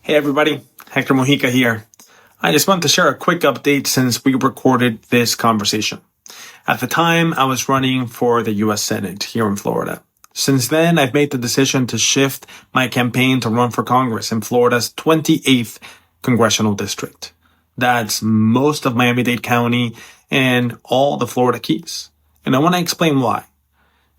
Hey everybody, Hector Mujica here. I just wanted to share a quick update since we recorded this conversation. At the time, I was running for the US Senate here in Florida. Since then, I've made the decision to shift my campaign to run for Congress in Florida's 28th congressional district. That's most of Miami-Dade County and all the Florida Keys. And I want to explain why.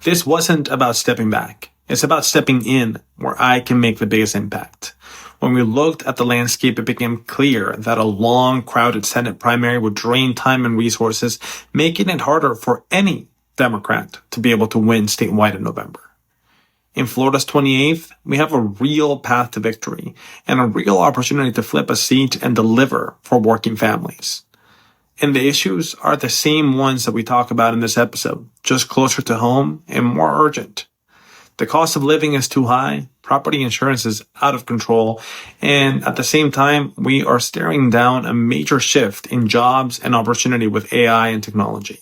This wasn't about stepping back. It's about stepping in where I can make the biggest impact. When we looked at the landscape, it became clear that a long, crowded Senate primary would drain time and resources, making it harder for any Democrat to be able to win statewide in November. In Florida's 28th, we have a real path to victory and a real opportunity to flip a seat and deliver for working families. And the issues are the same ones that we talk about in this episode, just closer to home and more urgent. The cost of living is too high, property insurance is out of control, and at the same time, we are staring down a major shift in jobs and opportunity with AI and technology.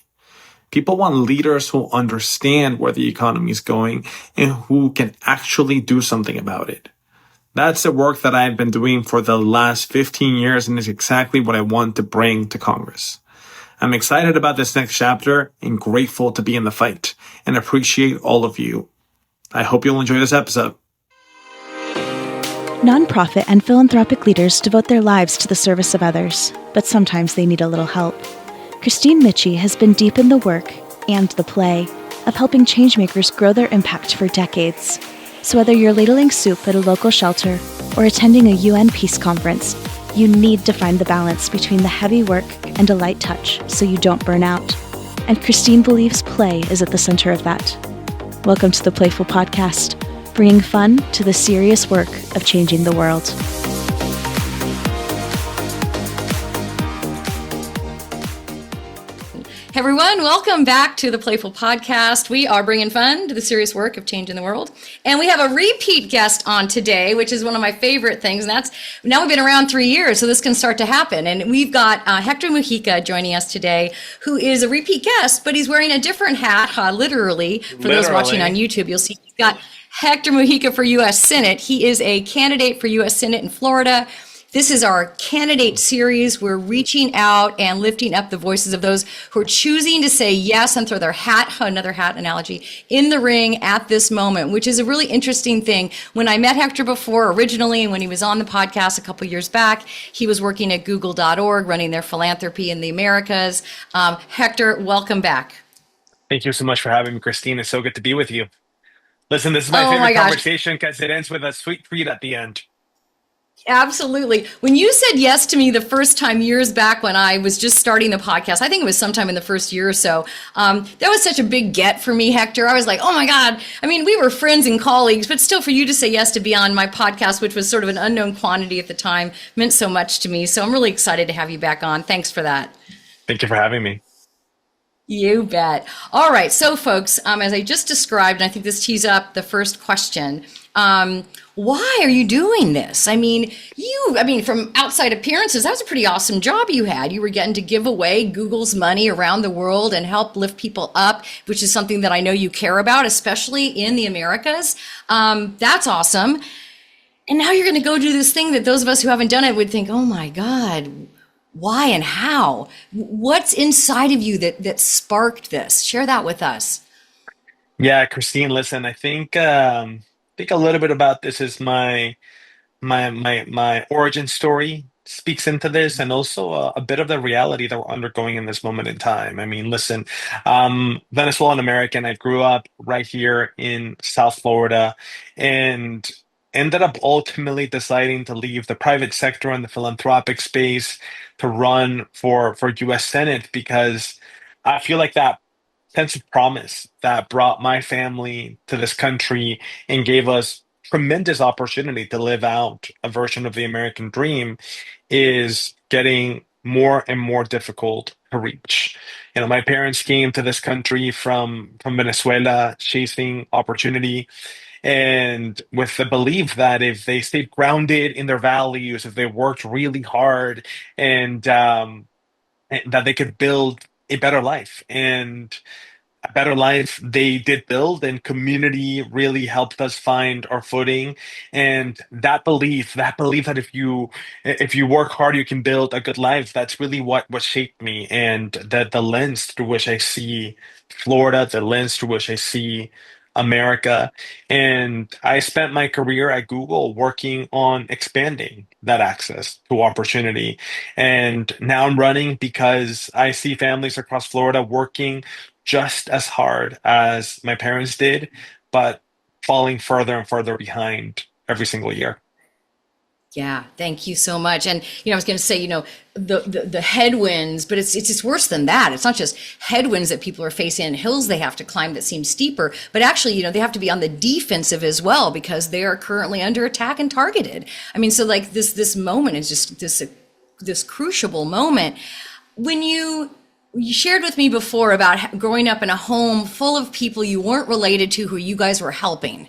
People want leaders who understand where the economy is going and who can actually do something about it. That's the work that I've been doing for the last 15 years and is exactly what I want to bring to Congress. I'm excited about this next chapter and grateful to be in the fight and appreciate all of you. I hope you'll enjoy this episode. Nonprofit and philanthropic leaders devote their lives to the service of others, but sometimes they need a little help. Kristine Michie has been deep in the work and the play of helping changemakers grow their impact for decades. So whether you're ladling soup at a local shelter or attending a UN peace conference, you need to find the balance between the heavy work and a light touch so you don't burn out. And Kristine believes play is at the center of that. Welcome to the Playful Podcast, bringing fun to the serious work of changing the world. Hey everyone, welcome back to the Playful Podcast. We are bringing fun to the serious work of changing the world. And we have a repeat guest on today, which is one of my favorite things. And that's, now we've been around 3 years, so this can start to happen. And we've got Hector Mujica joining us today, who is a repeat guest, but he's wearing a different hat, literally. For those watching on YouTube, you'll see he's got Hector Mujica for U.S. Senate. He is a candidate for U.S. Senate in Florida. This is our candidate series. We're reaching out and lifting up the voices of those who are choosing to say yes and throw their hat, another hat analogy, in the ring at this moment, which is a really interesting thing. When I met Hector before, originally, and when he was on the podcast a couple years back, he was working at google.org, running their philanthropy in the Americas. Hector, welcome back. Thank you so much for having me, Kristine. It's so good to be with you. Listen, this is my favorite conversation because it ends with a sweet treat at the end. Absolutely. When you said yes to me the first time years back when I was just starting the podcast, I think it was sometime in the first year or so, that was such a big get for me, Hector. I was like, oh my God. I mean, we were friends and colleagues, but still for you to say yes to be on my podcast, which was sort of an unknown quantity at the time, meant so much to me. So I'm really excited to have you back on. Thanks for that. Thank you for having me. You bet. All right. So folks, as I just described, and I think this tees up the first question, why are you doing this? I mean, from outside appearances, that was a pretty awesome job you had. You were getting to give away Google's money around the world and help lift people up, which is something that I know you care about, especially in the Americas. That's awesome. And now you're going to go do this thing that those of us who haven't done it would think, oh my God, why and how? What's inside of you that sparked this? Share that with us. Yeah, Kristine, listen, I think a little bit about this is my origin story speaks into this, and also a bit of the reality that we're undergoing in this moment in time. I mean, listen, Venezuelan American, I grew up right here in South Florida and ended up ultimately deciding to leave the private sector and the philanthropic space to run for US Senate because I feel like that sense of promise that brought my family to this country and gave us tremendous opportunity to live out a version of the American dream is getting more and more difficult to reach. You know, my parents came to this country from Venezuela chasing opportunity and with the belief that if they stayed grounded in their values, if they worked really hard and that they could build a better life. And a better life they did build, and community really helped us find our footing. And that belief that if you work hard you can build a good life, that's really what shaped me, and the lens through which I see Florida, the lens through which I see America. And I spent my career at Google working on expanding that access to opportunity. And now I'm running because I see families across Florida working just as hard as my parents did, but falling further and further behind every single year. Yeah, thank you so much. And I was going to say, the headwinds, but it's just worse than that. It's not just headwinds that people are facing and hills they have to climb that seem steeper, but actually, they have to be on the defensive as well because they are currently under attack and targeted. I mean, so like this moment is just this crucible moment. When you shared with me before about growing up in a home full of people you weren't related to who you guys were helping.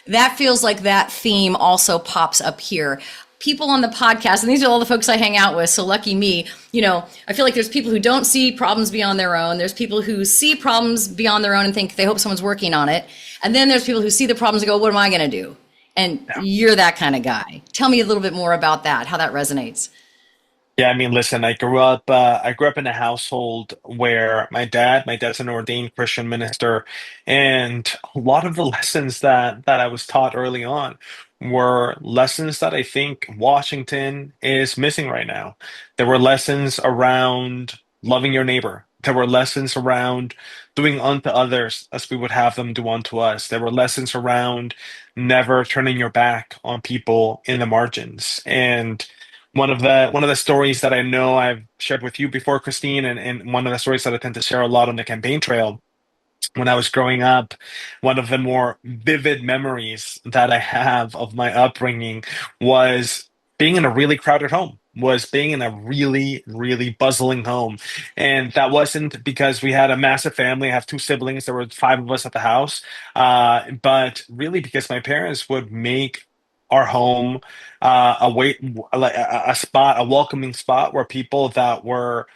That feels like that theme also pops up here. People on the podcast, and these are all the folks I hang out with, so lucky me, I feel like there's people who don't see problems beyond their own. There's people who see problems beyond their own and think they hope someone's working on it. And then there's people who see the problems and go, what am I going to do? And you're that kind of guy. Tell me a little bit more about that, how that resonates. Yeah, I mean, listen, I grew up in a household where my dad's an ordained Christian minister, and a lot of the lessons that I was taught early on were lessons that I think Washington is missing right now. There were lessons around loving your neighbor. There were lessons around doing unto others as we would have them do unto us. There were lessons around never turning your back on people in the margins. And one of the stories that I know I've shared with you before, Christine, and one of the stories that I tend to share a lot on the campaign trail when I was growing up, one of the more vivid memories that I have of my upbringing was being in a really crowded home, was being in a really, really bustling home. And that wasn't because we had a massive family. I have two siblings. There were five of us at the house. But really because my parents would make our home like a spot, a welcoming spot where people that were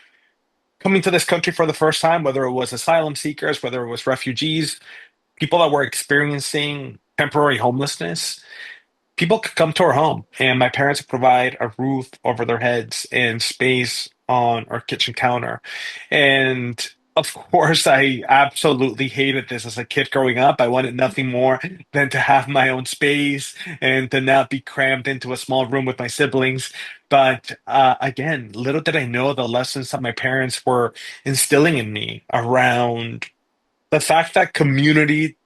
coming to this country for the first time, whether it was asylum seekers, whether it was refugees, people that were experiencing temporary homelessness, people could come to our home, and my parents would provide a roof over their heads and space on our kitchen counter. And of course, I absolutely hated this as a kid growing up. I wanted nothing more than to have my own space and to not be crammed into a small room with my siblings. But again, little did I know the lessons that my parents were instilling in me around the fact that community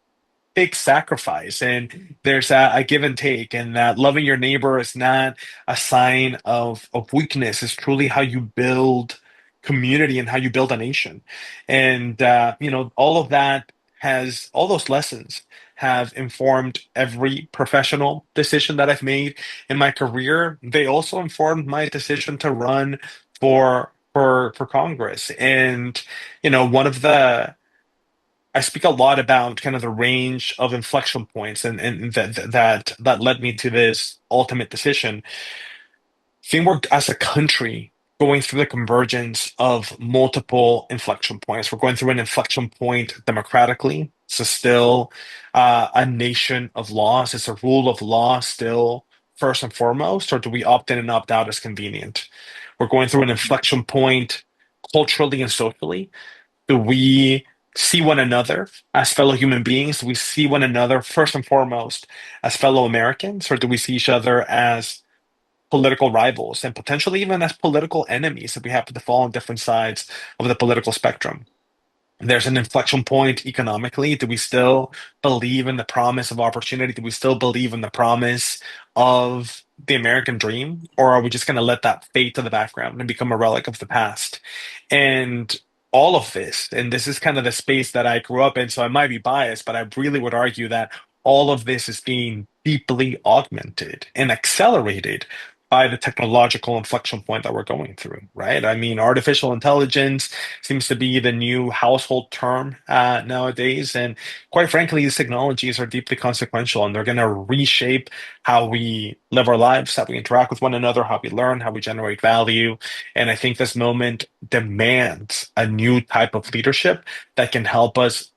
big sacrifice, and there's a give and take, and that loving your neighbor is not a sign of weakness. It's truly how you build community and how you build a nation. And all of that has all those lessons have informed every professional decision that I've made in my career. They also informed my decision to run for Congress. And one of the I speak a lot about kind of the range of inflection points, and that led me to this ultimate decision. I think we're, as a country, going through the convergence of multiple inflection points. We're going through an inflection point democratically. So still a nation of laws. It's a rule of law still first and foremost, or do we opt in and opt out as convenient? We're going through an inflection point culturally and socially. Do we see one another as fellow human beings? Do we see one another first and foremost as fellow Americans, or do we see each other as political rivals and potentially even as political enemies if we happen to fall on different sides of the political spectrum? There's an inflection point economically. Do we still believe in the promise of opportunity? Do we still believe in the promise of the American dream? Or are we just going to let that fade to the background and become a relic of the past? And all of this, and this is kind of the space that I grew up in, so I might be biased, but I really would argue that all of this is being deeply augmented and accelerated by the technological inflection point that we're going through, right? I mean, artificial intelligence seems to be the new household term nowadays. And quite frankly, these technologies are deeply consequential, and they're going to reshape how we live our lives, how we interact with one another, how we learn, how we generate value. And I think this moment demands a new type of leadership that can help us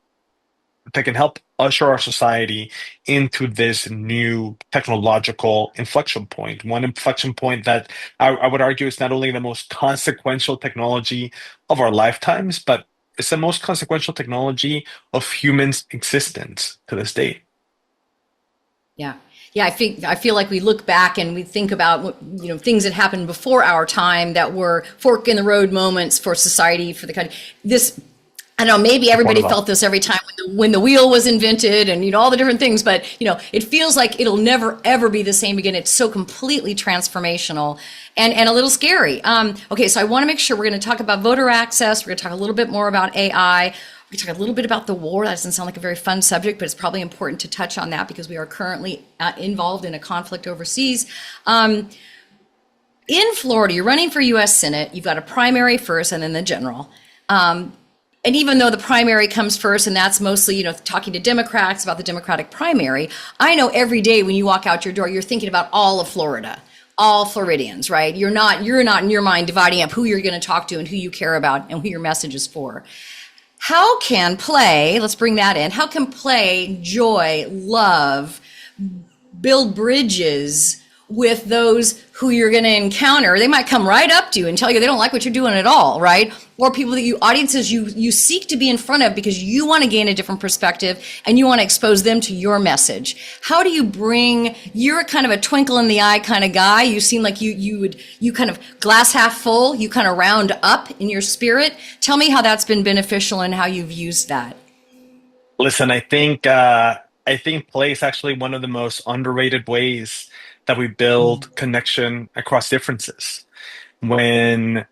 that can help usher our society into this new technological inflection point. One inflection point that I would argue is not only the most consequential technology of our lifetimes, but it's the most consequential technology of humans' existence to this date. Yeah. Yeah, I feel like we look back and we think about things that happened before our time that were fork in the road moments for society, for the country. This, I don't know, maybe One everybody of them. felt this every time when the wheel was invented and all the different things, but it feels like it'll never ever be the same again. It's so completely transformational and a little scary. Okay, so I want to make sure we're going to talk about voter access. We're going to talk a little bit more about AI. We can talk a little bit about the war. That doesn't sound like a very fun subject, but it's probably important to touch on that because we are currently involved in a conflict overseas. In Florida, you're running for U.S. Senate. You've got a primary first and then the general. And even though the primary comes first, and that's mostly, talking to Democrats about the Democratic primary, I know every day when you walk out your door, you're thinking about all of Florida, all Floridians, right? You're not in your mind dividing up who you're going to talk to and who you care about and who your message is for. How can play, let's bring that in, how can play, joy, love, build bridges with those who you're going to encounter? They might come right up to you and tell you they don't like what you're doing at all, right? Or people that audiences you seek to be in front of because you want to gain a different perspective and you want to expose them to your message. How do you you're kind of a twinkle in the eye kind of guy. You seem like you kind of glass half full, you kind of round up in your spirit. Tell me how that's been beneficial and how you've used that. Listen, I think play is actually one of the most underrated ways that we build connection across differences. When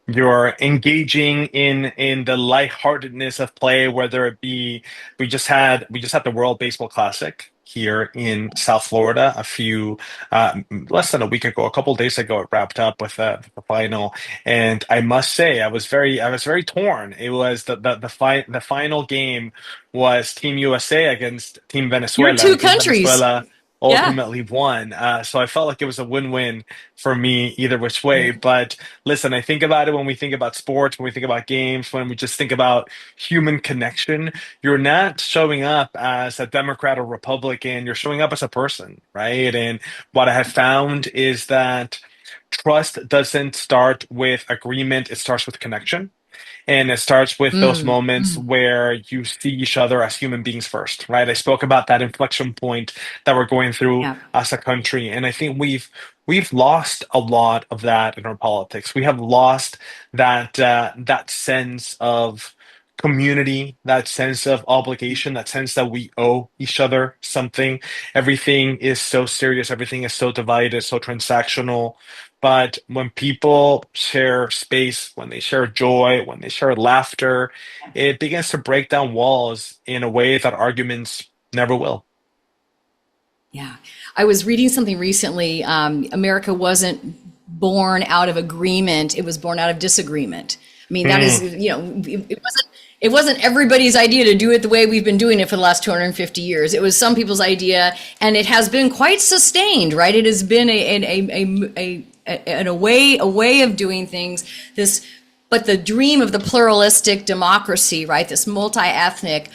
you're engaging in the lightheartedness of play, whether it be we just had the World Baseball Classic here in South Florida a few less than a week ago, a couple days ago. It wrapped up with the final, and I must say I was very torn. It was the final game was Team USA against Team Your Venezuela, two and Team countries. Venezuela Yeah. ultimately won. So I felt like it was a win-win for me either which way. But listen, I think about it when we think about sports, when we think about games, when we just think about human connection. You're not showing up as a Democrat or Republican, you're showing up as a person, right? And what I have found is that trust doesn't start with agreement, it starts with connection. And it starts with those Mm, moments where you see each other as human beings first, right? I spoke about that inflection point that we're going through yeah. as a country, and I think we've lost a lot of that in our politics. We have lost that sense of community, that sense of obligation, that sense that we owe each other something. Everything is so serious, everything is so divided, so transactional. But when people share space, when they share joy, when they share laughter, it begins to break down walls in a way that arguments never will. Yeah. I was reading something recently. America wasn't born out of agreement, it was born out of disagreement. I mean, that is, Mm, it wasn't everybody's idea to do it the way we've been doing it for the last 250 years. It was some people's idea, and it has been quite sustained, right? It has been a way of doing things. But the dream of the pluralistic democracy, right? This multi-ethnic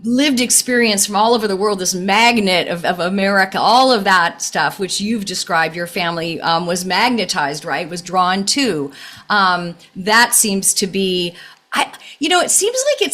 lived experience from all over the world, this magnet of America, all of that stuff, which you've described, your family was magnetized, right? Was drawn to. That seems to be, it seems like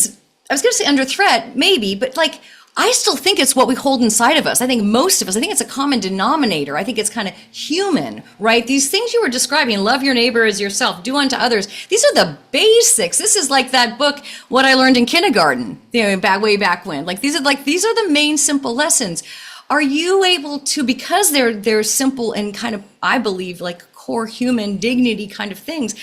I was going to say under threat, maybe, but like, I still think it's what we hold inside of us. I think most of us, I think it's a common denominator. I think it's kind of human, right? These things you were describing, love your neighbor as yourself, do unto others. These are the basics. This is like that book, What I Learned in Kindergarten, way back when. These are the main simple lessons. Are you able to, because they're simple and kind of, I believe, like core human dignity kind of things,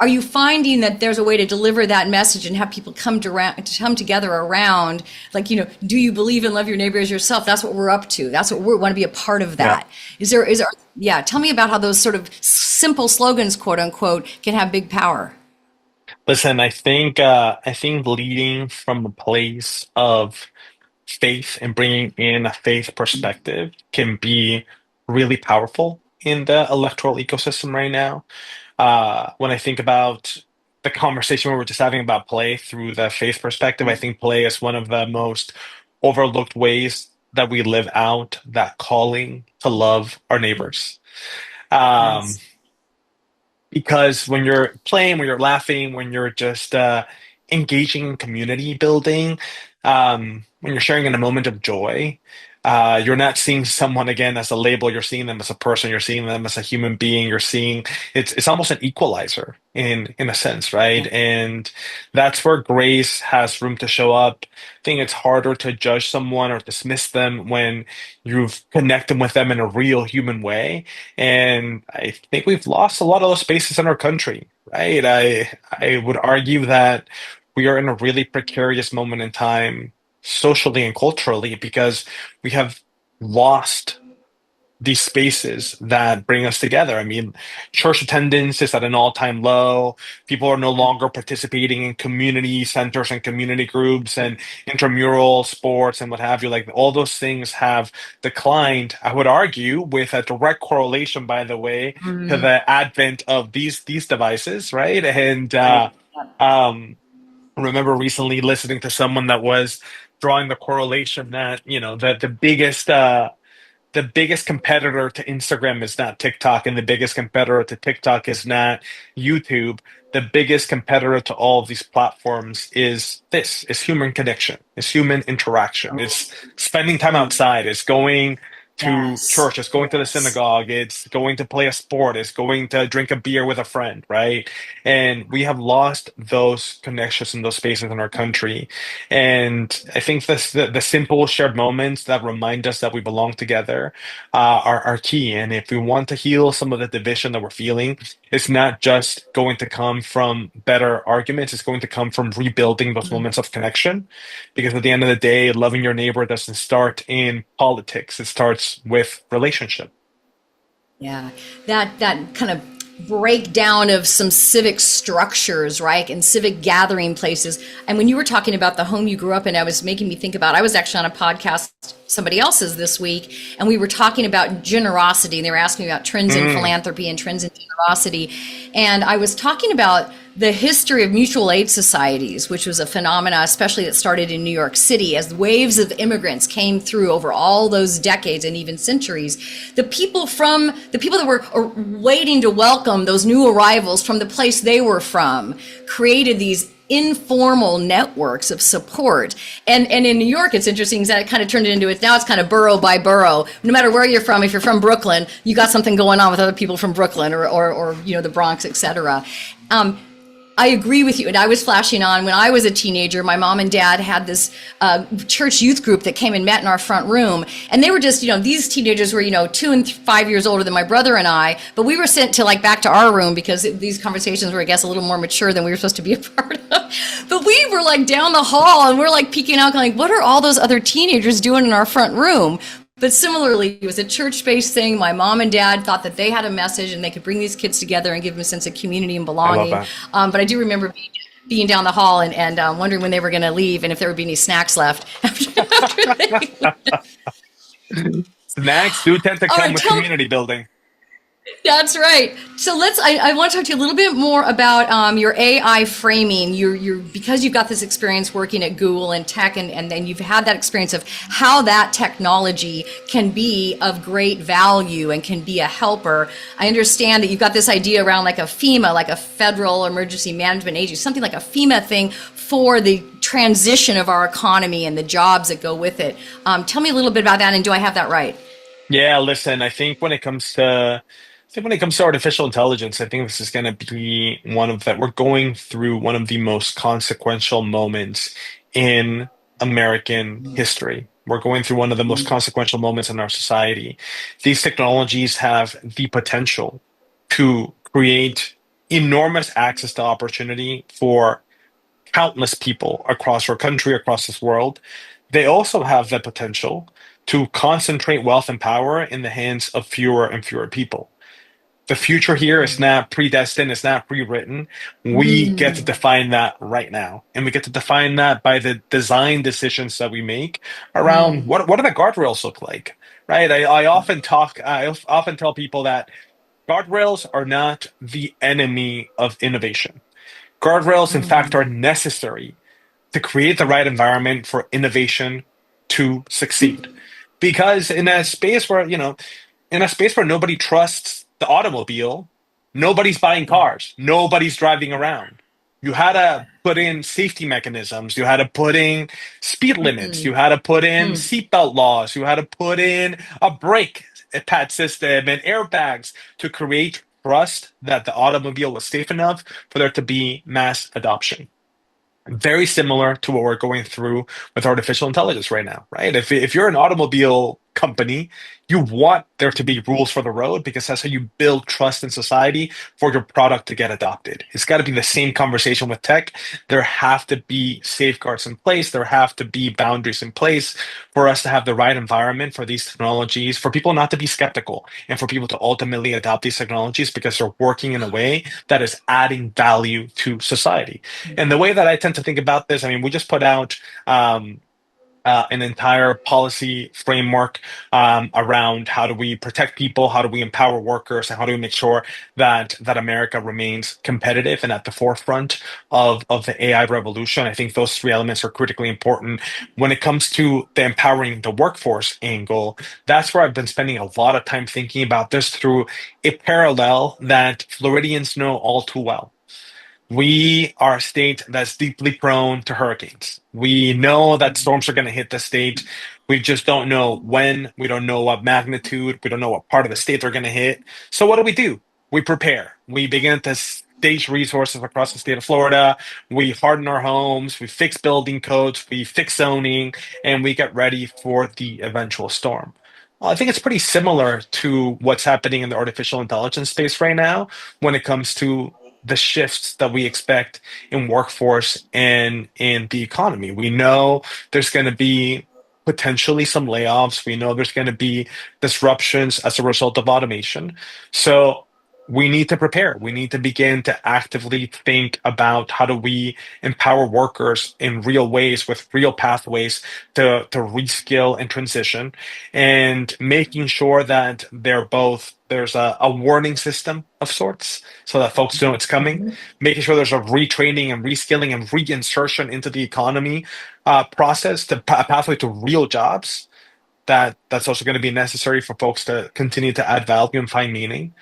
are you finding that there's a way to deliver that message and have people come together around, like, do you believe and love your neighbor as yourself? That's what we're up to. That's what we want to be a part of yeah. that. Yeah, tell me about how those sort of simple slogans, quote unquote, can have big power. Listen, I think leading from a place of faith and bringing in a faith perspective can be really powerful in the electoral ecosystem right now. When I think about the conversation we were just having about play through the faith perspective. I think play is one of the most overlooked ways that we live out that calling to love our neighbors. Um, Yes. because when you're playing, when you're laughing, when you're just engaging in community building, when you're sharing in a moment of joy, you're not seeing someone again as a label. You're seeing them as a person. You're seeing them as a human being. You're seeing it's almost an equalizer in a sense, right? Yeah. And that's where grace has room to show up. I think it's harder to judge someone or dismiss them when you've connected with them in a real human way. And I think we've lost a lot of those spaces in our country, right? I would argue that we are in a really precarious moment in time, socially and culturally, because we have lost these spaces that bring us together. I mean, church attendance is at an all-time low. People are no longer participating in community centers and community groups and intramural sports and what have you. Like all those things have declined, I would argue, with a direct correlation, by the way, to Mhm. the advent of these devices, right? And Right. um, I remember recently listening to someone that was drawing the correlation that, the biggest competitor to Instagram is not TikTok, and the biggest competitor to TikTok is not YouTube. The biggest competitor to all of these platforms is human connection, is human interaction, it's spending time Mm. outside, it's going to Yes. church, it's going to the Yes. synagogue, it's going to play a sport, it's going to drink a beer with a friend, right? And we have lost those connections in those spaces in our country. And I think the simple shared moments that remind us that we belong together are key. And if we want to heal some of the division that we're feeling, it's not just going to come from better arguments, it's going to come from rebuilding those Mm. moments of connection. Because at the end of the day, loving your neighbor doesn't start in politics, it starts with relationship. Yeah, that kind of breakdown of some civic structures, right, and civic gathering places. And when you were talking about the home you grew up in, I was making me think about. I was actually on a podcast, somebody else's this week, and we were talking about generosity. And they were asking me about trends in Mm, philanthropy and trends in generosity, and I was talking about the history of mutual aid societies, which was a phenomena, especially that started in New York City as waves of immigrants came through over all those decades and even centuries. The people that were waiting to welcome those new arrivals from the place they were from created these informal networks of support. And in New York, it's interesting because that kind of turned it into it. Now it's kind of borough by borough. No matter where you're from, if you're from Brooklyn, you got something going on with other people from Brooklyn or the Bronx, etc. I agree with you. And I was flashing on when I was a teenager. My mom and dad had this church youth group that came and met in our front room. And they were just, these teenagers were, 2 and 5 years older than my brother and I. But we were sent to back to our room because these conversations were, I guess, a little more mature than we were supposed to be a part of. But we were down the hall and we're peeking out, going, what are all those other teenagers doing in our front room? But similarly, it was a church-based thing. My mom and dad thought that they had a message and they could bring these kids together and give them a sense of community and I love belonging. that. But I do remember being down the hall and wondering when they were going to leave and if there would be any snacks left after they left. Snacks do tend to All come right, with tell me. community building. That's right. So I want to talk to you a little bit more about your AI framing. Because you've got this experience working at Google and tech, and then you've had that experience of how that technology can be of great value and can be a helper. I understand that you've got this idea around a FEMA, like a Federal Emergency Management Agency, something like a FEMA thing for the transition of our economy and the jobs that go with it. Tell me a little bit about that, and do I have that right? Yeah, listen, I think when it comes to artificial intelligence, I think this is going to be we're going through one of the most consequential moments in American history. We're going through one of the most consequential moments in our society. These technologies have the potential to create enormous access to opportunity for countless people across our country, across this world. They also have the potential to concentrate wealth and power in the hands of fewer and fewer people. The future here is not predestined, it's not pre-written. We get to Mm. define that right now. And we get to define that by the design decisions that we make around Mm. what do the guardrails look like? Right? I often tell people that guardrails are not the enemy of innovation. Guardrails, in fact, are necessary to create the right environment for innovation to succeed. Because in a space where nobody trusts the automobile, nobody's buying cars, nobody's driving around. You had to put in safety mechanisms, you had to put in speed limits, you had to put in seatbelt laws, you had to put in a brake pad system and airbags to create trust that the automobile was safe enough for there to be mass adoption. Very similar to what we're going through with artificial intelligence right now, right? If you're an automobile company, you want there to be rules for the road because that's how you build trust in society for your product to get adopted. It's got to be the same conversation with tech. There have to be safeguards in place. There have to be boundaries in place for us to have the right environment for these technologies, for people not to be skeptical, and for people to ultimately adopt these technologies because they're working in a way that is adding value to society. And the way that I tend to think about this, I mean, we just put out an entire policy framework around how do we protect people, how do we empower workers, and how do we make sure that America remains competitive and at the forefront of the AI revolution. I think those three elements are critically important. When it comes to the empowering the workforce angle, that's where I've been spending a lot of time thinking about this through a parallel that Floridians know all too well. We are a state that's deeply prone to hurricanes. We know that storms are going to hit the state. We just don't know when. We don't know what magnitude. We don't know what part of the state they're going to hit. So what do? We prepare. We begin to stage resources across the state of Florida. We harden our homes. We fix building codes. We fix zoning, and we get ready for the eventual storm. Well, I think it's pretty similar to what's happening in the artificial intelligence space right now when it comes to the shifts that we expect in workforce and in the economy. We know there's going to be potentially some layoffs. We know there's going to be disruptions as a result of automation. So we need to prepare. We need to begin to actively think about how do we empower workers in real ways with real pathways to reskill and transition, and making sure that there's a warning system of sorts so that folks know it's coming, making sure there's a retraining and reskilling and reinsertion into the economy process, to a pathway to real jobs. That's also going to be necessary for folks to continue to add value and find meaning.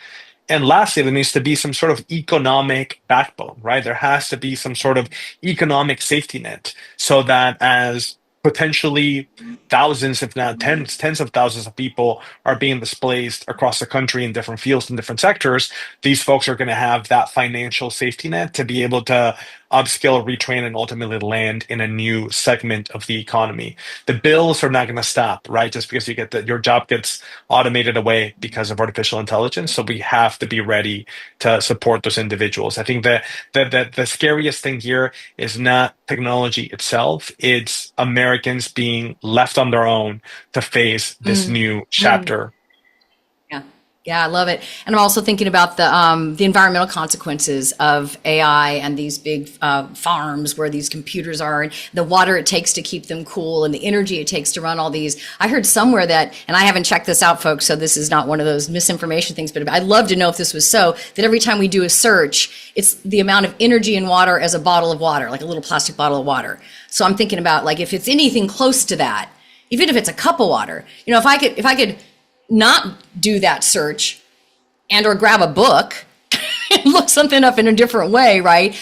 And lastly, there needs to be some sort of economic backbone, right? There has to be some sort of economic safety net so that as potentially thousands, if not tens of thousands of people are being displaced across the country in different fields and different sectors, these folks are going to have that financial safety net to be able to upskill, retrain, and ultimately land in a new segment of the economy. The bills are not going to stop, right? Just because your job gets automated away because of artificial intelligence. So we have to be ready to support those individuals. I think that the scariest thing here is not technology itself; it's Americans being left on their own to face this new chapter. Yeah. Yeah, I love it. And I'm also thinking about the environmental consequences of AI and these big farms where these computers are, and the water it takes to keep them cool, and the energy it takes to run all these. I heard somewhere that, and I haven't checked this out, folks, so this is not one of those misinformation things, but I'd love to know if this was so, that every time we do a search, it's the amount of energy in water as a bottle of water, like a little plastic bottle of water. So I'm thinking about, like, if it's anything close to that, even if it's a cup of water, if I could not do that search and or grab a book and look something up in a different way, right?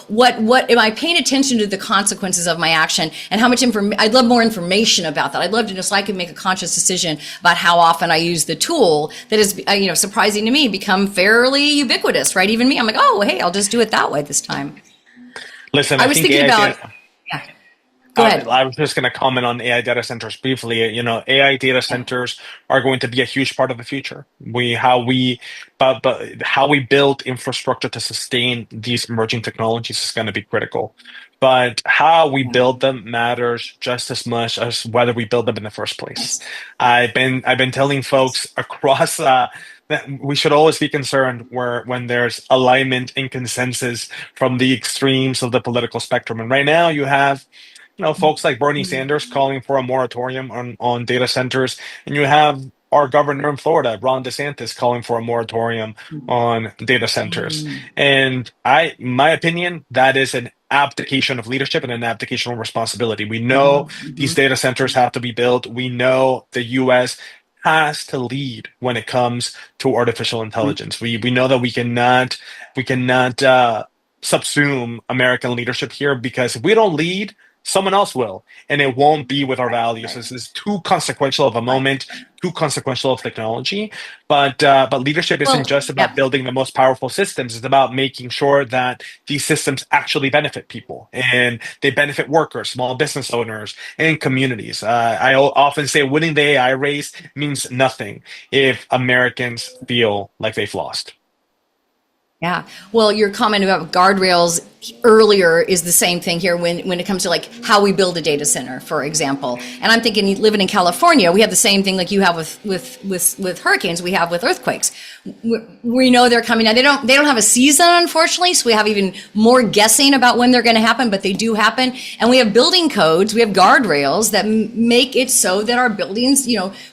What am I paying attention to the consequences of my action, and how much I'd love more information about that. I'd love to know so I can make a conscious decision about how often I use the tool that is, surprising to me, become fairly ubiquitous, right? Even me, I'm like, oh, hey, I'll just do it that way this time. Listen, I was thinking about, yeah. Go ahead. I was just going to comment on AI data centers briefly. AI data centers are going to be a huge part of the future. But how we build infrastructure to sustain these emerging technologies is going to be critical. But how we build them matters just as much as whether we build them in the first place. I've been telling folks across that we should always be concerned when there's alignment and consensus from the extremes of the political spectrum. And right now you have folks like Bernie Sanders calling for a moratorium on data centers, and you have our governor in Florida, Ron DeSantis, calling for a moratorium on data centers. And my opinion, that is an abdication of leadership and an abdication of responsibility. We know these data centers have to be built. We know the U.S. has to lead when it comes to artificial intelligence. We know that we cannot subsume American leadership here, because if we don't lead, someone else will, and it won't be with our values. This is too consequential of a moment, too consequential of technology. But leadership isn't just about building the most powerful systems. It's about making sure that these systems actually benefit people, and they benefit workers, small business owners, and communities. I often say winning the AI race means nothing if Americans feel like they've lost. Yeah. Well, your comment about guardrails earlier is the same thing here when it comes to like how we build a data center, for example. And I'm thinking, living in California, we have the same thing like you have with hurricanes, we have with earthquakes. We know they're coming now. They don't have a season, unfortunately, so we have even more guessing about when they're going to happen, but they do happen. And we have building codes, we have guardrails that make it so that our buildings,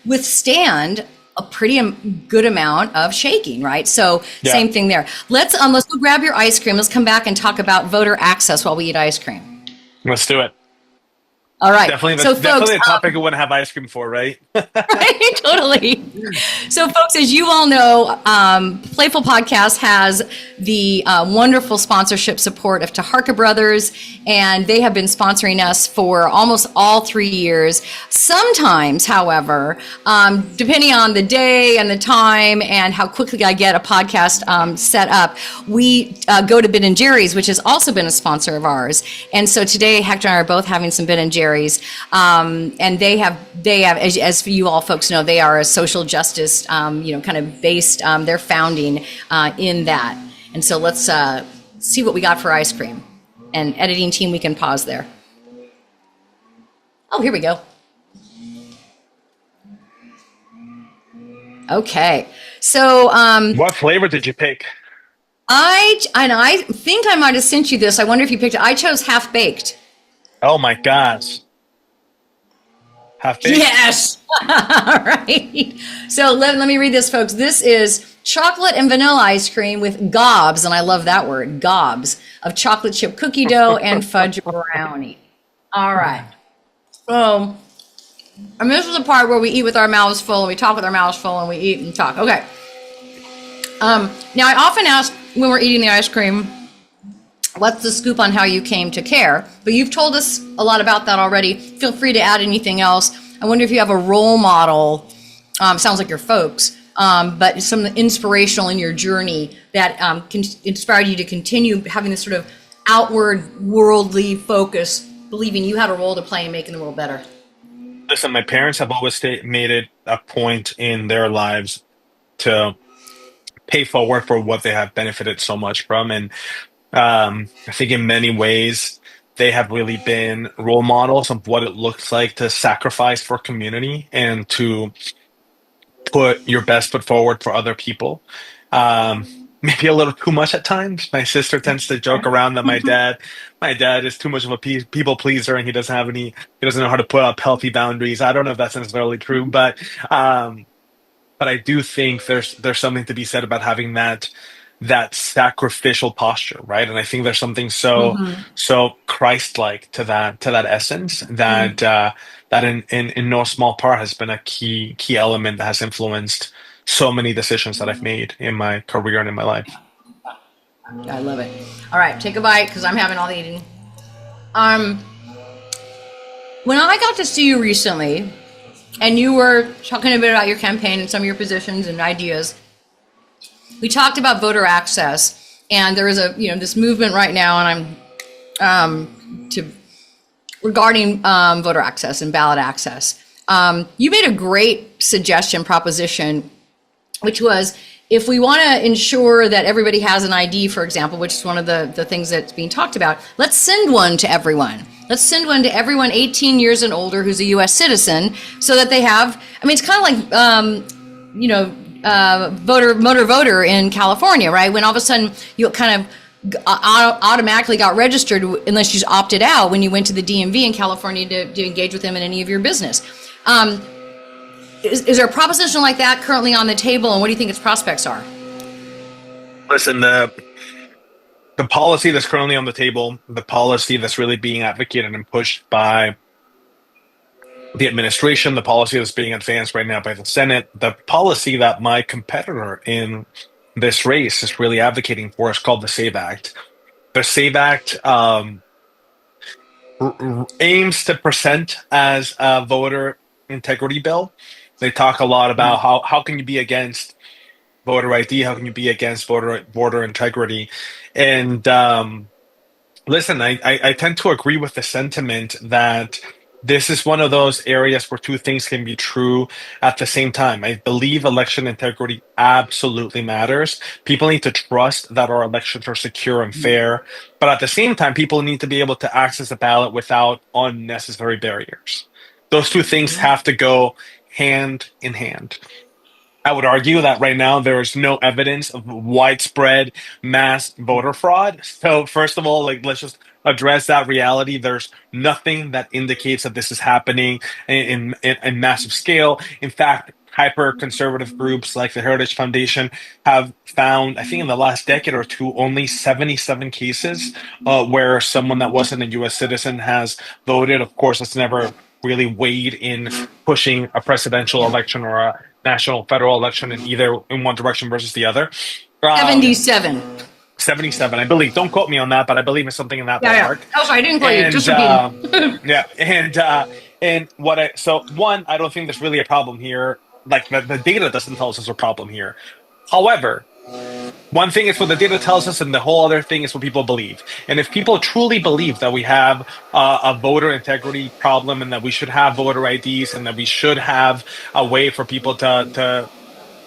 withstand a pretty good amount of shaking, right? So same thing there. Let's go grab your ice cream. Let's come back and talk about voter access while we eat ice cream. Let's do it. All right. Definitely a topic we want to have ice cream for, right? Right, totally. So, folks, as you all know, Playful Podcast has the wonderful sponsorship support of Taharka Brothers, and they have been sponsoring us for almost all 3 years. Sometimes, however, depending on the day and the time and how quickly I get a podcast set up, we go to Ben & Jerry's, which has also been a sponsor of ours. And so today, Hector and I are both having some Ben & Jerry's. And they have, as you all folks know, they are a social justice, kind of based their founding in that. And so let's see what we got for ice cream. And editing team, we can pause there. Oh, here we go. Okay, so what flavor did you pick? I think I might have sent you this. I wonder if you picked it. I chose half baked. Oh my gosh. Half baked? Yes. All right. So let me read this, folks. This is chocolate and vanilla ice cream with gobs, and I love that word, gobs, of chocolate chip cookie dough and fudge brownie. All right. So, and this is the part where we eat with our mouths full, and we talk with our mouths full, and we eat and talk. Okay. Now, I often ask when we're eating the ice cream, what's the scoop on how you came to care? But you've told us a lot about that already. Feel free to add anything else. I wonder if you have a role model, sounds like your folks, but some inspirational in your journey that can inspire you to continue having this sort of outward worldly focus, believing you had a role to play in making the world better. Listen, my parents have always made it a point in their lives to pay forward for what they have benefited so much from. And I think in many ways, they have really been role models of what it looks like to sacrifice for community and to put your best foot forward for other people. Maybe a little too much at times. My sister tends to joke around that my dad is too much of a people pleaser, and he doesn't know how to put up healthy boundaries. I don't know if that's necessarily true, but I do think there's something to be said about having that sacrificial posture, right? And I think there's something so Christ-like to that essence that in no small part has been a key element that has influenced so many decisions that I've made in my career and in my life. I love it. All right, take a bite because I'm having all the eating. When I got to see you recently, and you were talking a bit about your campaign and some of your positions and ideas, we talked about voter access, and there is this movement right now, and regarding voter access and ballot access. You made a great proposition, which was, if we want to ensure that everybody has an ID, for example, which is one of the things that's being talked about, let's send one to everyone. Let's send one to everyone 18 years and older who's a U.S. citizen, so that they have. I mean, it's kind of like motor voter in California, right? When all of a sudden you kind of automatically got registered unless you opted out when you went to the DMV in California to engage with them in any of your business. is there a proposition like that currently on the table, and what do you think its prospects are? Listen, the policy that's currently on the table, the policy that's really being advocated and pushed by the administration, the policy that's being advanced right now by the Senate, the policy that my competitor in this race is really advocating for is called the SAVE Act. The SAVE Act aims to present as a voter integrity bill. They talk a lot about how can you be against voter ID, how can you be against voter integrity, and listen, I tend to agree with the sentiment that this is one of those areas where two things can be true at the same time. I believe election integrity absolutely matters. People need to trust that our elections are secure and fair. But at the same time, people need to be able to access the ballot without unnecessary barriers. Those two things have to go hand in hand. I would argue that right now there is no evidence of widespread mass voter fraud. So first of all, let's just address that reality. There's nothing that indicates that this is happening in massive scale. In fact, hyper conservative groups like the Heritage Foundation have found, I think in the last decade or two, only 77 cases where someone that wasn't a U.S. citizen has voted. Of course, it's never really weighed in pushing a presidential election or a national federal election in one direction versus the other. 77. 77, I believe. Don't quote me on that, but I believe it's something in that ballpark. Oh, sorry, I didn't quote you. Just repeating. Yeah, and one, I don't think there's really a problem here. Like the data doesn't tell us there's a problem here. However, one thing is what the data tells us, and the whole other thing is what people believe. And if people truly believe that we have a voter integrity problem, and that we should have voter IDs, and that we should have a way for people to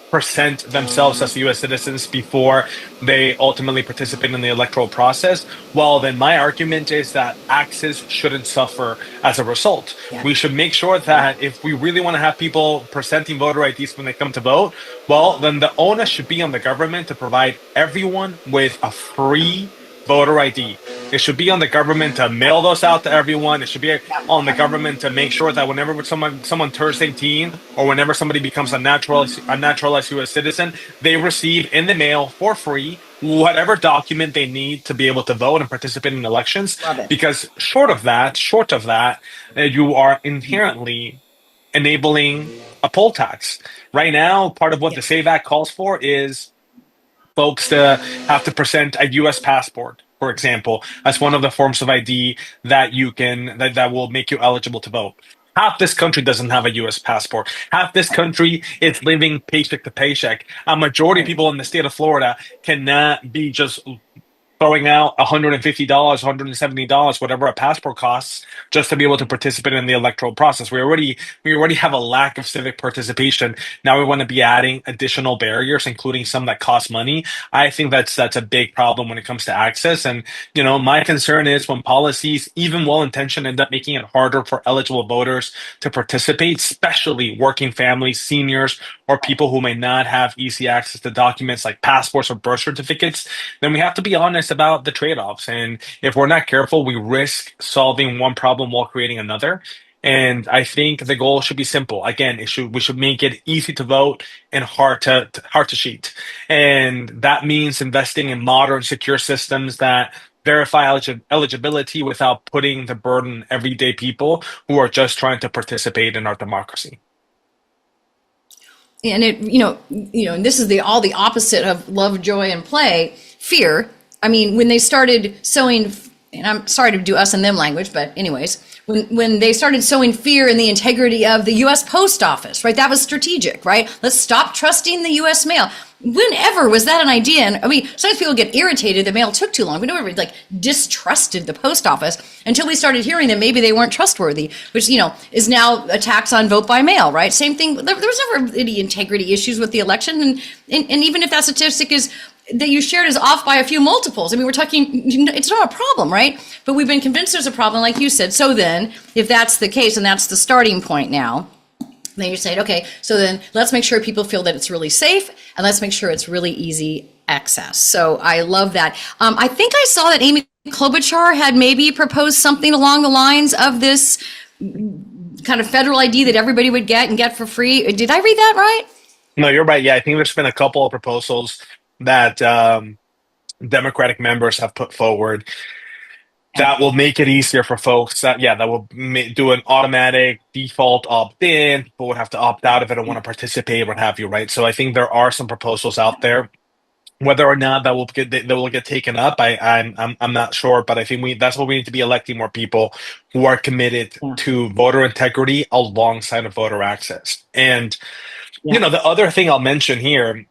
present themselves as U.S. citizens before they ultimately participate in the electoral process, well, then my argument is that access shouldn't suffer as a result. Yeah. We should make sure that if we really want to have people presenting voter IDs when they come to vote, well, then the onus should be on the government to provide everyone with a free voter ID. It should be on the government to mail those out to everyone. It should be on the government to make sure that whenever someone turns 18, or whenever somebody becomes a naturalized U.S. citizen, they receive in the mail for free whatever document they need to be able to vote and participate in elections. Because short of that, you are inherently enabling a poll tax. Right now, part of what the SAVE Act calls for is folks to have to present a U.S. passport, for example, as one of the forms of ID that that will make you eligible to vote. Half this country doesn't have a U.S. passport. Half this country is living paycheck to paycheck. A majority of people in the state of Florida cannot be just throwing out $150, $170, whatever a passport costs, just to be able to participate in the electoral process. We already have a lack of civic participation. Now we want to be adding additional barriers, including some that cost money. I think that's a big problem when it comes to access. And my concern is when policies, even well-intentioned, end up making it harder for eligible voters to participate, especially working families, seniors, or people who may not have easy access to documents like passports or birth certificates. Then we have to be honest about the trade-offs. And if we're not careful, we risk solving one problem while creating another. And I think the goal should be simple. Again, we should make it easy to vote and hard to cheat. And that means investing in modern, secure systems that verify eligibility without putting the burden on everyday people who are just trying to participate in our democracy. And and this is all the opposite of love, joy, and play. Fear. I mean, when they started sowing, and I'm sorry to do us and them language, but anyways, when they started sowing fear in the integrity of the U.S. Post Office, right? That was strategic, right? Let's stop trusting the U.S. mail. Whenever was that an idea? And I mean, sometimes people get irritated the mail took too long. We never distrusted the post office until we started hearing that maybe they weren't trustworthy, which is now a tax on vote by mail, right? Same thing. There was never any integrity issues with the election, and even if that statistic that you shared is off by a few multiples. I mean, we're talking, it's not a problem, right? But we've been convinced there's a problem, like you said. So then, if that's the case, and that's the starting point now, then you're saying, okay, so then let's make sure people feel that it's really safe, and let's make sure it's really easy access. So I love that. I think I saw that Amy Klobuchar had maybe proposed something along the lines of this kind of federal ID that everybody would get and get for free. Did I read that right? No, you're right. Yeah, I think there's been a couple of proposals that Democratic members have put forward that will make it easier for folks. That will do an automatic default opt-in. People would have to opt out if they don't want to participate, what have you, right? So I think there are some proposals out there. Whether or not that will get taken up, I'm not sure, but I think that's what we need to be, electing more people who are committed to voter integrity alongside of voter access. And the other thing I'll mention here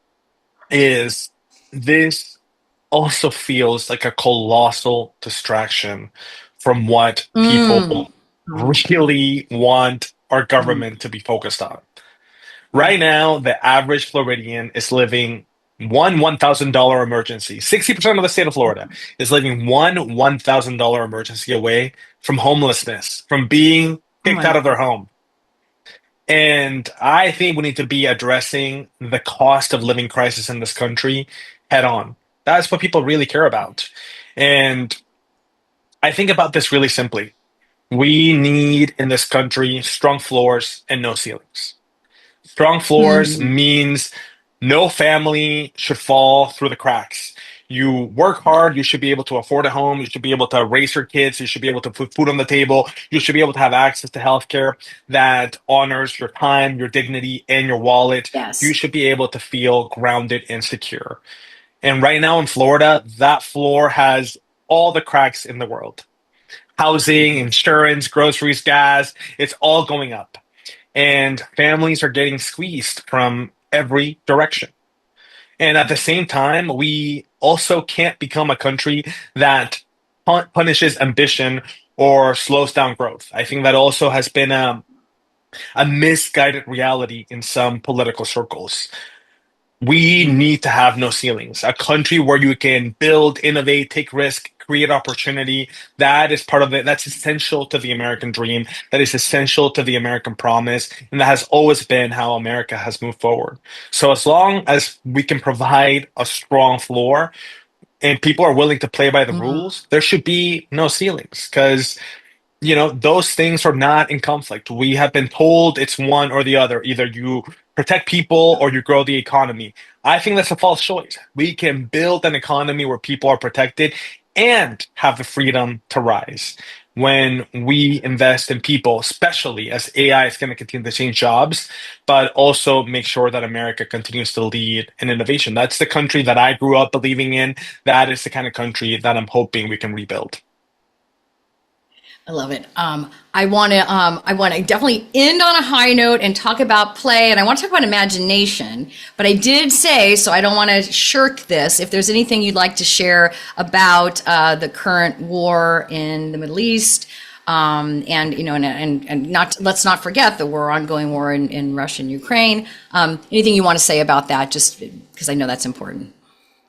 is this also feels like a colossal distraction from what people really want our government to be focused on. Right now, the average Floridian is living one $1,000 emergency. 60% of the state of Florida is living one $1,000 emergency away from homelessness, from being kicked out of their home. And I think we need to be addressing the cost of living crisis in this country head on. That's what people really care about. And I think about this really simply. We need in this country strong floors and no ceilings. Strong floors means no family should fall through the cracks. You work hard, you should be able to afford a home, you should be able to raise your kids, you should be able to put food on the table, you should be able to have access to healthcare that honors your time, your dignity, and your wallet. Yes. You should be able to feel grounded and secure. And right now in Florida, that floor has all the cracks in the world. Housing, insurance, groceries, gas, it's all going up. And families are getting squeezed from every direction. And at the same time, we also can't become a country that punishes ambition or slows down growth. I think that also has been a misguided reality in some political circles. We need to have no ceilings. A country where you can build, innovate, take risk, create opportunity. That is part of it. That's essential to the American dream. That is essential to the American promise. And that has always been how America has moved forward. So as long as we can provide a strong floor and people are willing to play by the rules, there should be no ceilings, because those things are not in conflict. We have been told it's one or the other. Either you protect people or you grow the economy. I think that's a false choice. We can build an economy where people are protected and have the freedom to rise when we invest in people, especially as AI is going to continue to change jobs, but also make sure that America continues to lead in innovation. That's the country that I grew up believing in. That is the kind of country that I'm hoping we can rebuild. I love it. I want to definitely end on a high note and talk about play, and I want to talk about imagination. But I did say, so I don't want to shirk this. If there's anything you'd like to share about the current war in the Middle East, and not, let's not forget the ongoing war in Russia and Ukraine. Anything you want to say about that? Just because I know that's important.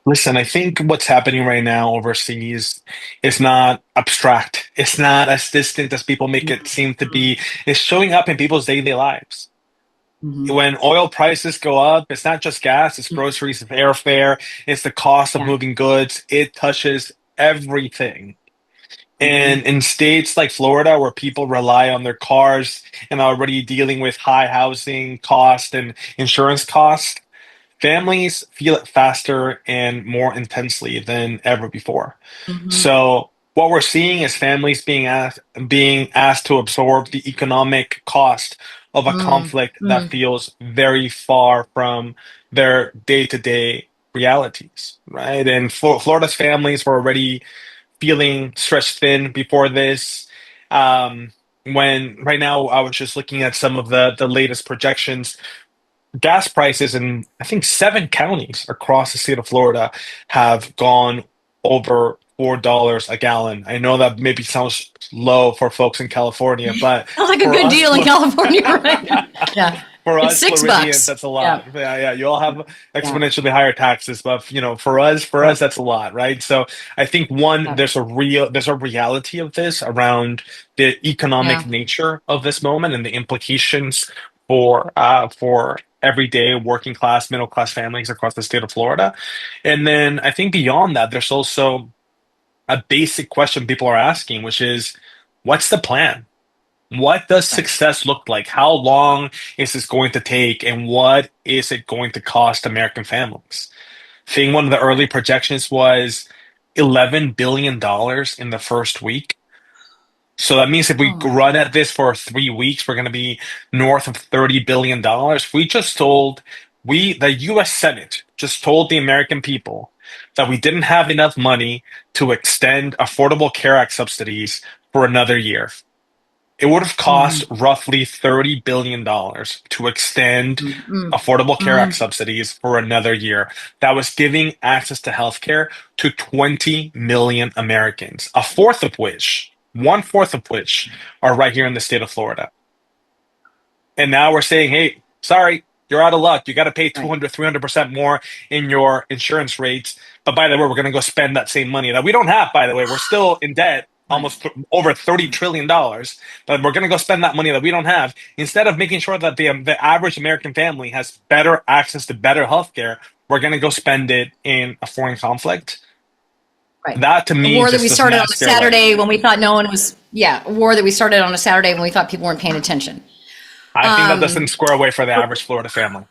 Listen, I think what's happening right now overseas is not abstract. It's not as distant as people make it seem to be. It's showing up in people's daily lives. When oil prices go up, it's not just gas, it's groceries, it's airfare, it's the cost of moving goods. It touches everything. And in states like Florida, where people rely on their cars and are already dealing with high housing cost and insurance costs, families feel it faster and more intensely than ever before. So what we're seeing is families being asked to absorb the economic cost of a conflict that feels very far from their day-to-day realities, right? And Florida's families were already feeling stretched thin before this. When right now I was just looking at some of the latest projections. Gas prices in, I think, 7 counties across the state of Florida have gone over $4 a gallon. I know that maybe sounds low for folks in California, but sounds like a good deal in California, right? Yeah. For it's us $6. Floridians, that's a lot. Yeah. You all have exponentially higher taxes, but for us, that's a lot, right? So I think there's a reality of this around the economic nature of this moment and the implications for everyday working class, middle class families across the state of Florida. And then I think beyond that, there's also a basic question people are asking, which is, what's the plan? What does Right. success look like? How long is this going to take? And what is it going to cost American families? I think one of the early projections was $11 billion in the first week. So that means if Oh we my run God. at this for 3 weeks, we're going to be north of $30 billion. We just told, the US Senate just told the American people that we didn't have enough money to extend Affordable Care Act subsidies for another year. It would have Mm-hmm. cost roughly $30 billion to extend Mm-hmm. Affordable Care Act Mm-hmm. subsidies for another year. That was giving access to healthcare to 20 million Americans, a fourth of which, one fourth of which, are right here in the state of Florida. And now we're saying, hey, sorry, you're out of luck. You got to pay Right. 200, 300% more in your insurance rates. But by the way, we're going to go spend that same money that we don't have, by the way. We're still in debt, Right. almost over $30 trillion. But we're going to go spend that money that we don't have. Instead of making sure that the average American family has better access to better healthcare, we're going to go spend it in a foreign conflict. Right. That to A me war that just we does started on not a scare away. Saturday when we thought no one was, yeah, a war that we started on a Saturday when we thought people weren't paying attention. I think that doesn't Um, square away for the average Florida family.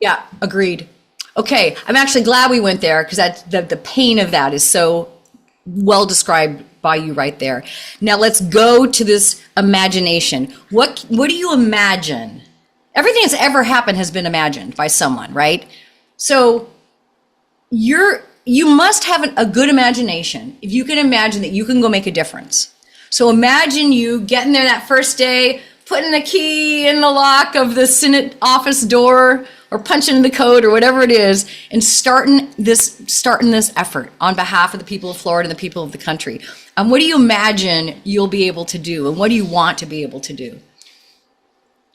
yeah, agreed. Okay, I'm actually glad we went there because that the pain of that is so well described by you right there. Now let's go to this imagination. What do you imagine? Everything that's ever happened has been imagined by someone, right? So you must have a good imagination if you can imagine that you can go make a difference. So imagine you getting there that first day, putting the key in the lock of the Senate office door or punching the code or whatever it is and starting this effort on behalf of the people of Florida and the people of the country. What do you imagine you'll be able to do and what do you want to be able to do?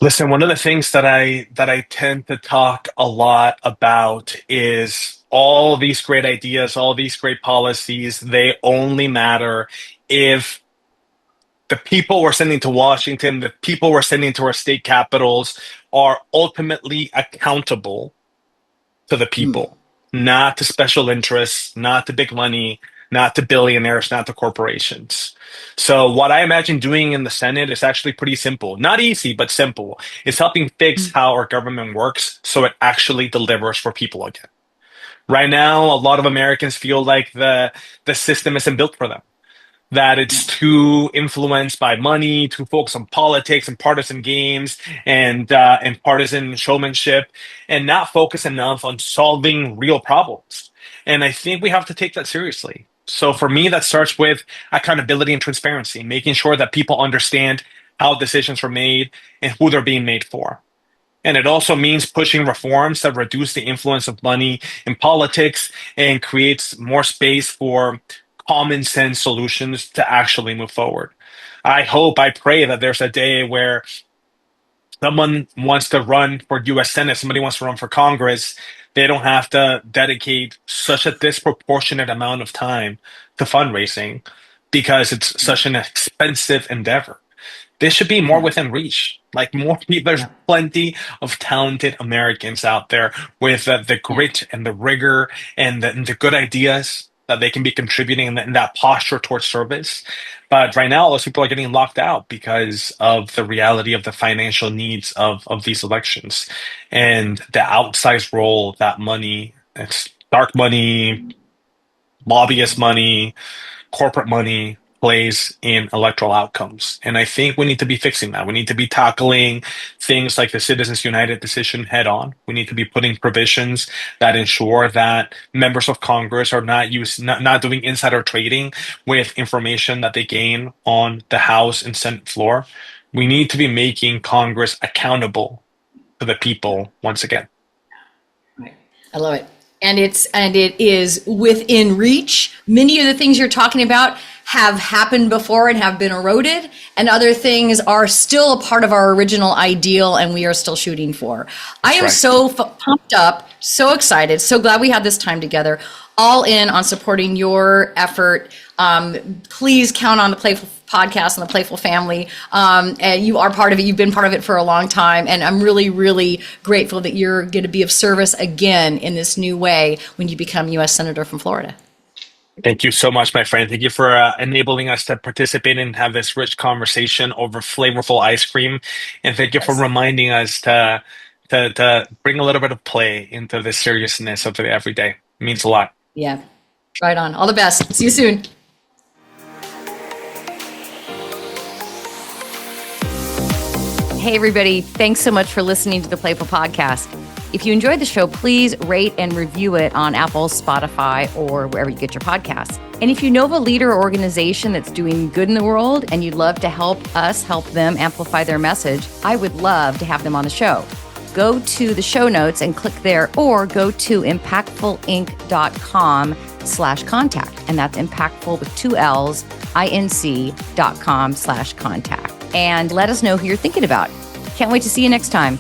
Listen, one of the things that I tend to talk a lot about is all these great ideas, all these great policies, they only matter if the people we're sending to Washington, the people we're sending to our state capitals are ultimately accountable to the Mm, people, not to special interests, not to big money, not to billionaires, not to corporations. So, what I imagine doing in the Senate is actually pretty simple. Not easy, but simple. It's helping fix mm, how our government works so it actually delivers for people again. Right now, a lot of Americans feel like the system isn't built for them, that it's yeah, too influenced by money, too focused on politics and partisan games and partisan showmanship, and not focus enough on solving real problems. And I think we have to take that seriously. So for me, that starts with accountability and transparency, making sure that people understand how decisions were made and who they're being made for. And it also means pushing reforms that reduce the influence of money in politics and creates more space for common sense solutions to actually move forward. I pray that there's a day where someone wants to run for US Senate, somebody wants to run for Congress, they don't have to dedicate such a disproportionate amount of time to fundraising because it's such an expensive endeavor. This should be more yeah, within reach. Like more people, there's yeah, plenty of talented Americans out there with the yeah. grit and the rigor and the good ideas that they can be contributing in that posture towards service. But right now, those people are getting locked out because of the reality of the financial needs of these elections and the outsized role that money, it's dark money, lobbyist money, corporate money plays in electoral outcomes. And I think we need to be fixing that. We need to be tackling things like the Citizens United decision head on. We need to be putting provisions that ensure that members of Congress are not doing insider trading with information that they gain on the House and Senate floor. We need to be making Congress accountable to the people once again. Right. I love it. And it is within reach. Many of the things you're talking about have happened before and have been eroded, and other things are still a part of our original ideal and we are still shooting for. I That's am right. so pumped up, so excited, so glad we had this time together, all in on supporting your effort. Please count on the Playful Podcast and the Playful family. And you are part of it. You've been part of it for a long time. And I'm really, really grateful that you're going to be of service again in this new way when you become U.S. Senator from Florida. Thank you so much, my friend. Thank you for enabling us to participate and have this rich conversation over flavorful ice cream. And thank you for Yes. reminding us to bring a little bit of play into the seriousness of the everyday. It means a lot. Yeah. Right on. All the best. See you soon. Hey, everybody. Thanks so much for listening to the Playful Podcast. If you enjoyed the show, please rate and review it on Apple, Spotify, or wherever you get your podcasts. And if you know of a leader or organization that's doing good in the world and you'd love to help us help them amplify their message, I would love to have them on the show. Go to the show notes and click there, or go to impactfulinc.com/contact. And that's impactful with 2 L's, inc.com/contact. And let us know who you're thinking about. Can't wait to see you next time.